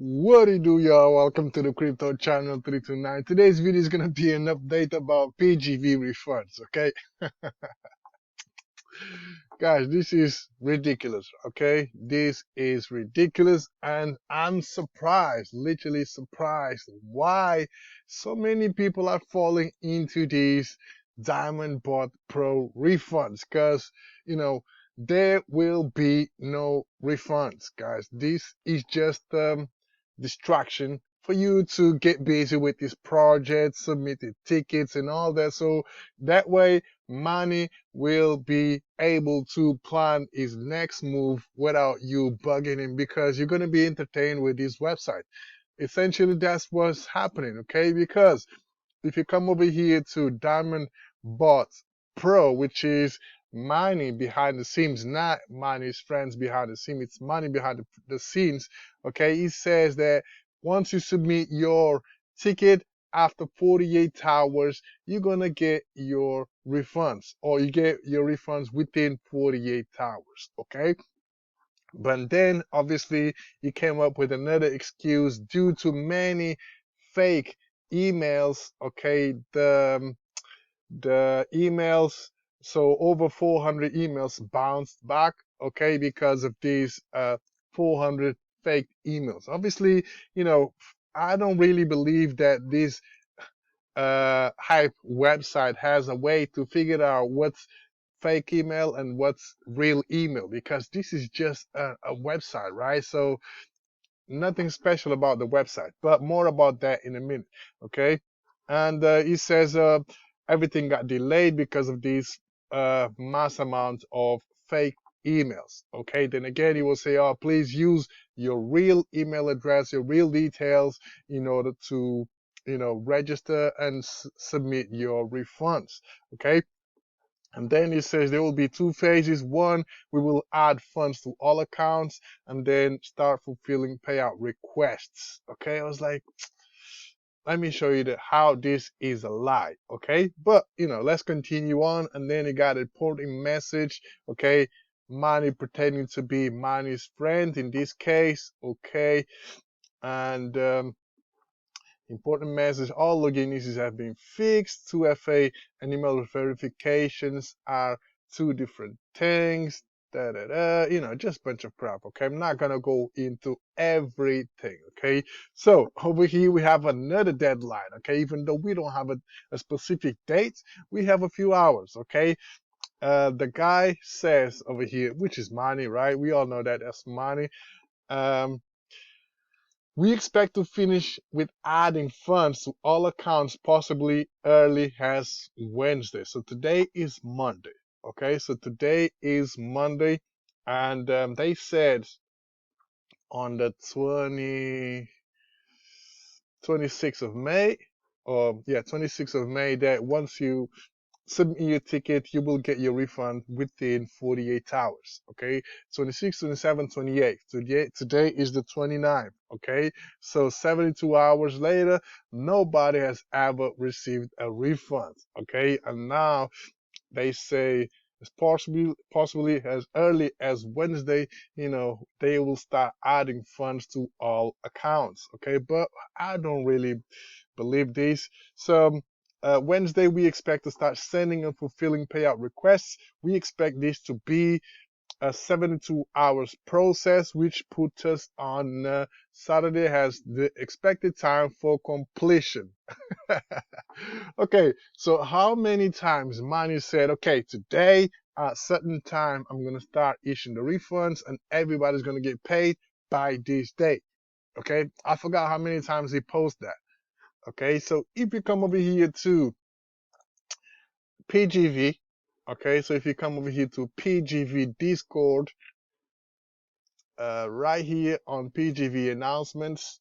What do you do, y'all? Welcome to the Crypto Channel 329. Today's video is going to be an update about PGV refunds, okay? Guys, this is ridiculous, okay? This is ridiculous, and I'm surprised, literally surprised, why so many people are falling into these Diamond Bot Pro refunds, because, there will be no refunds, guys. This is just distraction for you to get busy with this project, submitted tickets and all that. So that way, money will be able to plan his next move without you bugging him because you're going to be entertained with this website. Essentially, that's what's happening, okay? Because if you come over here to Diamond Bot Pro, which is money behind the scenes, not money's friends behind the scenes, it's money behind the scenes, okay? It says that once you submit your ticket after 48 hours, you're gonna get your refunds, or you get your refunds within 48 hours, okay? But then obviously you came up with another excuse due to many fake emails, okay? The emails, so over 400 emails bounced back, okay, because of these 400 fake emails. Obviously, I don't really believe that this hype website has a way to figure out what's fake email and what's real email, because this is just a website, right? So nothing special about the website, but more about that in a minute, okay? And he says everything got delayed because of these mass amount of fake emails, okay? Then again, he will say, oh, please use your real email address, your real details in order to, register and submit your refunds, okay? And then it says there will be two phases. One, we will add funds to all accounts and then start fulfilling payout requests. Okay, I was like, let me show you how this is a lie. Okay, but let's continue on. And then it got a reporting message. Okay, money pretending to be money's friend in this case. Okay, and important message, all login issues have been fixed. 2FA and email verifications are two different things. Da, da, da, just a bunch of crap, okay? I'm not gonna go into everything, okay? So over here we have another deadline, okay? Even though we don't have a specific date, we have a few hours, okay? The guy says over here, which is money, right? We all know that that's money. We expect to finish with adding funds to all accounts possibly early as Wednesday. So today is Monday. Okay, so today is Monday, and they said on the 26th of May, or yeah, 26th of May, that once you submit your ticket, you will get your refund within 48 hours. Okay, 26, 27, 28. Today is the 29th. Okay, so 72 hours later, nobody has ever received a refund. Okay, and now they say it's possibly as early as Wednesday, they will start adding funds to all accounts. Okay, but I don't really believe this. So Wednesday, we expect to start sending and fulfilling payout requests. We expect this to be a 72 hours process, which puts us on Saturday as the expected time for completion. Okay, so how many times Manu said, okay, today at certain time, I'm going to start issuing the refunds and everybody's going to get paid by this date. Okay, I forgot how many times he posted that. Okay, so if you come over here to PGV, okay, so if you come over here to PGV Discord, right here on PGV announcements,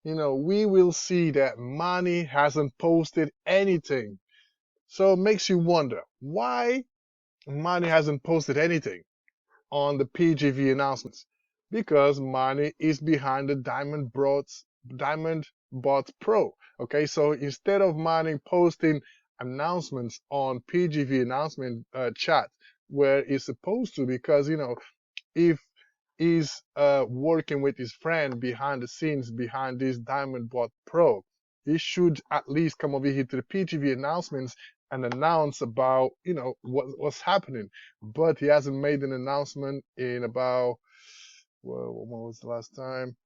we will see that Money hasn't posted anything. So it makes you wonder why Money hasn't posted anything on the PGV announcements. Because Money is behind the Diamond Bot Pro. Okay, so instead of Money posting announcements on PGV announcement chat where it's supposed to, because if is working with his friend behind the scenes behind this Diamond Bot Pro. He should at least come over here to the PGV announcements and announce about, what's happening. But he hasn't made an announcement in about, well, when was the last time?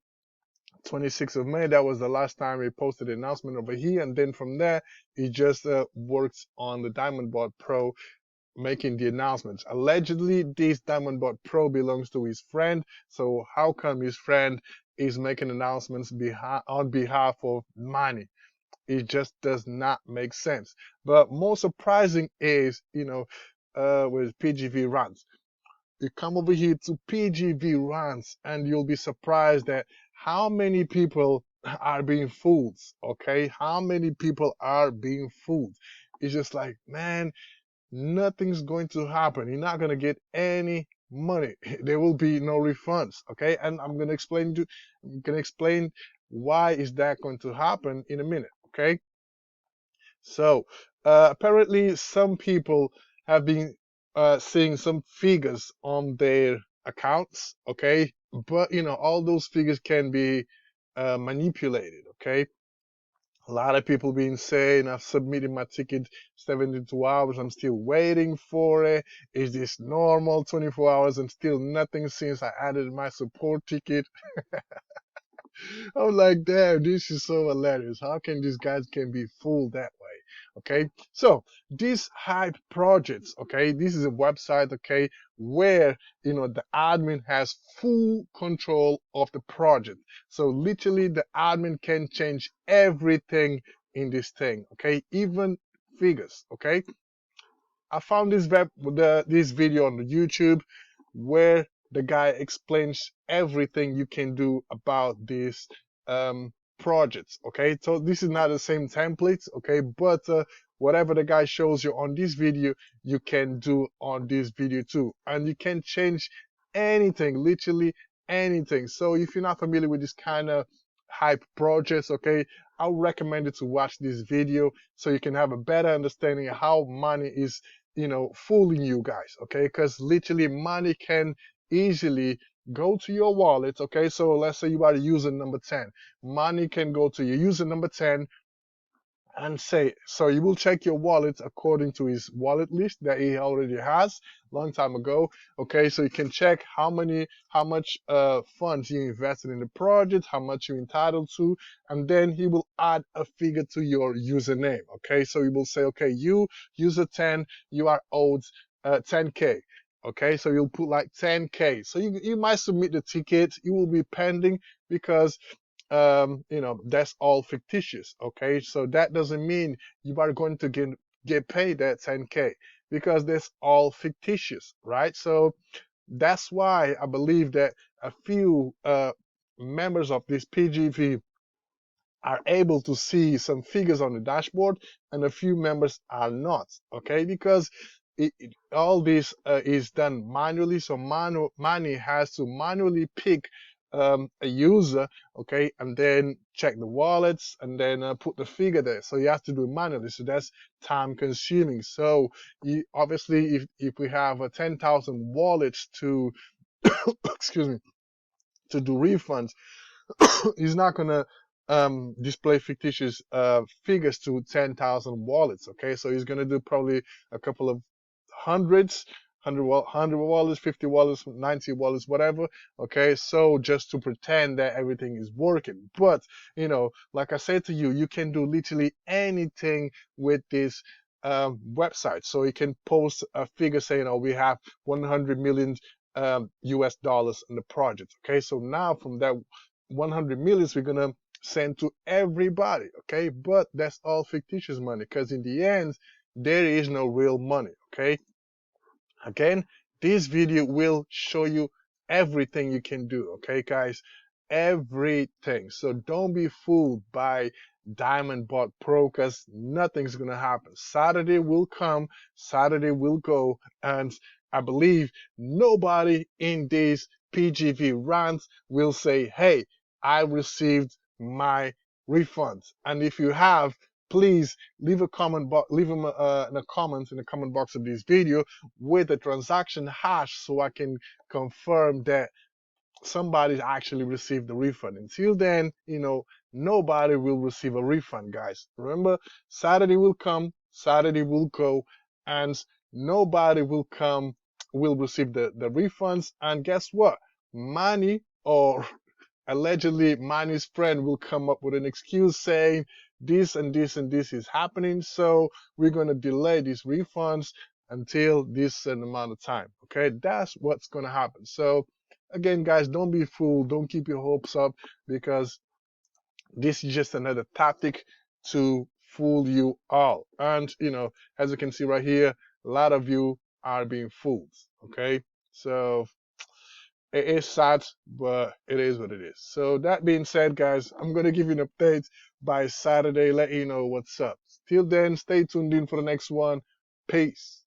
26th of May. That was the last time he posted an announcement over here. And then from there, he just works on the Diamond Bot Pro, making the announcements. Allegedly, this Diamond Bot Pro belongs to his friend. So how come his friend is making announcements on behalf of money? It just does not make sense. But more surprising is, with PGV runs. You come over here to PGV runs and you'll be surprised at how many people are being fooled. Okay, how many people are being fooled? It's just like, man, nothing's going to happen. You're not going to get any money. There will be no refunds. Okay, and I'm going to explain why is that going to happen in a minute. Okay, so apparently some people have been seeing some figures on their accounts. Okay, but all those figures can be manipulated. Okay, a lot of people been saying, I've submitted my ticket 72 hours, I'm still waiting for it. Is this normal? 24 hours and still nothing since I added my support ticket. I'm like, damn, this is so hilarious. How can these guys can be fooled that way? Okay, so these hype projects, okay, this is a website, okay, where the admin has full control of the project. So literally the admin can change everything in this thing, okay, even figures, okay. I found this video on the YouTube where the guy explains everything you can do about this projects. Okay, so this is not the same templates, okay, but whatever the guy shows you on this video, you can do on this video too, and you can change anything, literally anything. So if you're not familiar with this kind of hype projects, okay, I would recommend you to watch this video so you can have a better understanding of how money is fooling you guys, okay, because literally money can easily go to your wallet. Okay, so let's say you are user number 10, money can go to your user number 10 and say, so you will check your wallet according to his wallet list that he already has long time ago. Okay, so you can check how much funds you invested in the project, how much you're entitled to, and then he will add a figure to your username. Okay, so he will say, okay, you user 10, you are owed 10K. Okay, so you'll put like 10K. So you might submit the ticket, it will be pending because that's all fictitious. Okay, so that doesn't mean you are going to get paid that 10K because that's all fictitious, right? So that's why I believe that a few members of this PGV are able to see some figures on the dashboard and a few members are not. Okay, because all this is done manually, so money has to manually pick a user, okay, and then check the wallets and then put the figure there. So you have to do it manually, so that's time consuming. So obviously if we have 10,000 wallets to excuse me, to do refunds, he's not gonna display fictitious figures to 10,000 wallets. Okay, so he's gonna do probably a couple of hundreds, 100 wallets, 50 wallets, 90 wallets, whatever. Okay, so just to pretend that everything is working. But like I said to you, you can do literally anything with this website. So you can post a figure saying, oh, we have 100 million US dollars in the project. Okay, so now from that 100 millions we're gonna send to everybody. Okay, but that's all fictitious money because in the end there is no real money. Okay, again, this video will show you everything you can do. Okay, guys, everything. So don't be fooled by Diamond Bot Pro because nothing's gonna happen. Saturday will come, Saturday will go, and I believe nobody in these PGV rants will say, hey, I received my refunds. And if you have, please leave a comment leave them in a comment in the comment box of this video with a transaction hash so I can confirm that somebody actually received the refund. Until then, nobody will receive a refund, guys. Remember, Saturday will come, Saturday will go, and nobody will receive the refunds. And guess what? Manny, or allegedly Manny's friend, will come up with an excuse saying this and this and this is happening, so we're going to delay these refunds until this certain amount of time. Okay, that's what's going to happen. So again, guys, don't be fooled, don't keep your hopes up, because this is just another tactic to fool you all. And as you can see right here, a lot of you are being fooled. Okay, so it is sad, but it is what it is. So that being said, guys, I'm gonna give you an update by Saturday, let you know what's up. Till then, stay tuned in for the next one. Peace.